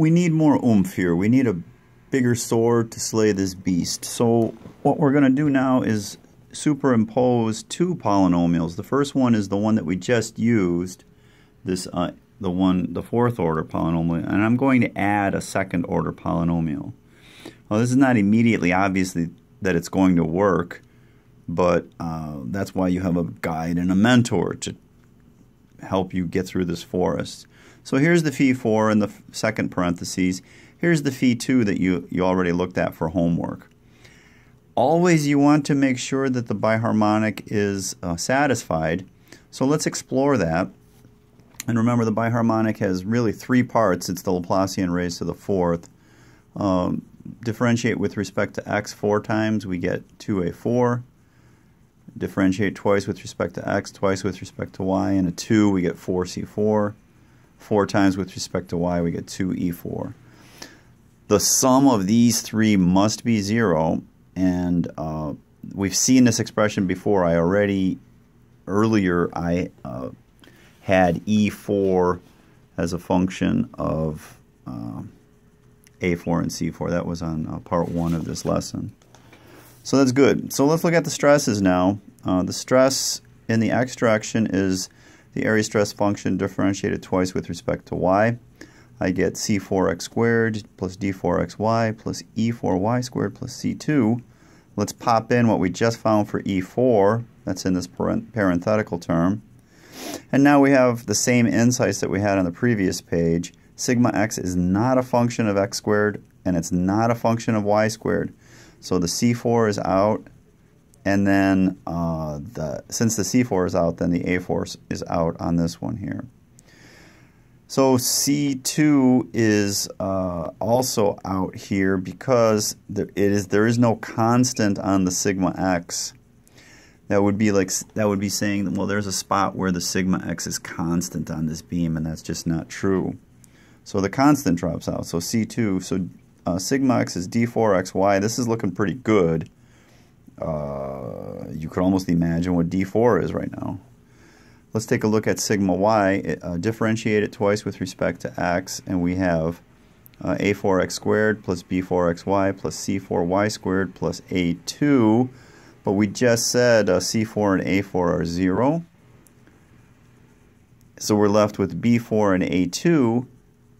We need more oomph here. We need a bigger sword to slay this beast. So what we're going to do now is superimpose two polynomials. The first one is the one that we just used, this the fourth order polynomial, and I'm going to add a second order polynomial. Well, this is not immediately obviously that it's going to work, but that's why you have a guide and a mentor to help you get through this forest. So here's the phi 4 in the second parentheses. Here's the phi 2 that you already looked at for homework. Always you want to make sure that the biharmonic is satisfied. So let's explore that. And remember, the biharmonic has really three parts. It's the Laplacian raised to the fourth. Differentiate with respect to x 4 times, we get 2a4. Differentiate twice with respect to x, twice with respect to y, and a 2, we get 4c4. 4 times with respect to y, we get 2e4. The sum of these three must be 0, and we've seen this expression before. Earlier I had e4 as a function of a4 and c4. That was on part 1 of this lesson. So that's good. So let's look at the stresses now. The stress in the x direction is the area stress function differentiated twice with respect to y. I get c4x squared plus d4xy plus e4y squared plus c2. Let's pop in what we just found for e4. That's in this parenthetical term. And now we have the same insights that we had on the previous page. Sigma x is not a function of x squared, and it's not a function of y squared. So the c4 is out, and then since the c4 is out, then the a4 is out on this one here. So c2 is also out here because there is no constant on the sigma x. That would be saying, well, there's a spot where the sigma x is constant on this beam, and that's just not true. So the constant drops out. So c2. So sigma x is d4xy. This is looking pretty good. You could almost imagine what d4 is right now. Let's take a look at sigma y. Differentiate it twice with respect to x, and we have a4x squared plus b4xy plus c4y squared plus a2. But we just said c4 and a4 are 0. So we're left with b4 and a2.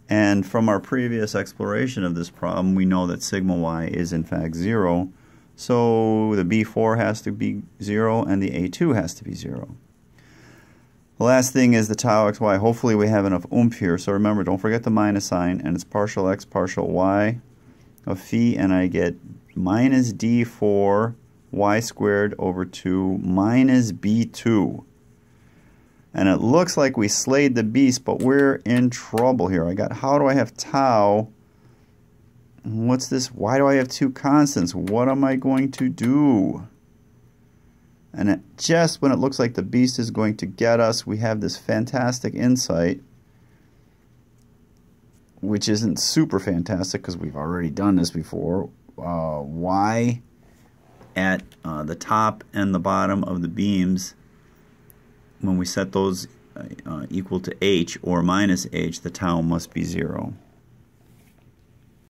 And from our previous exploration of this problem, we know that sigma y is in fact 0. So the b4 has to be 0 and the a2 has to be 0. The last thing is the tau xy. Hopefully we have enough oomph here. So remember, don't forget the minus sign, and it's partial x partial y of phi, and I get minus d4 y squared over 2 minus b2. And it looks like we slayed the beast, but we're in trouble here. How do I have tau? What's this? Why do I have two constants? What am I going to do? And just when it looks like the beast is going to get us, we have this fantastic insight, which isn't super fantastic because we've already done this before. Y at the top and the bottom of the beams, when we set those equal to h or minus h, the tau must be 0.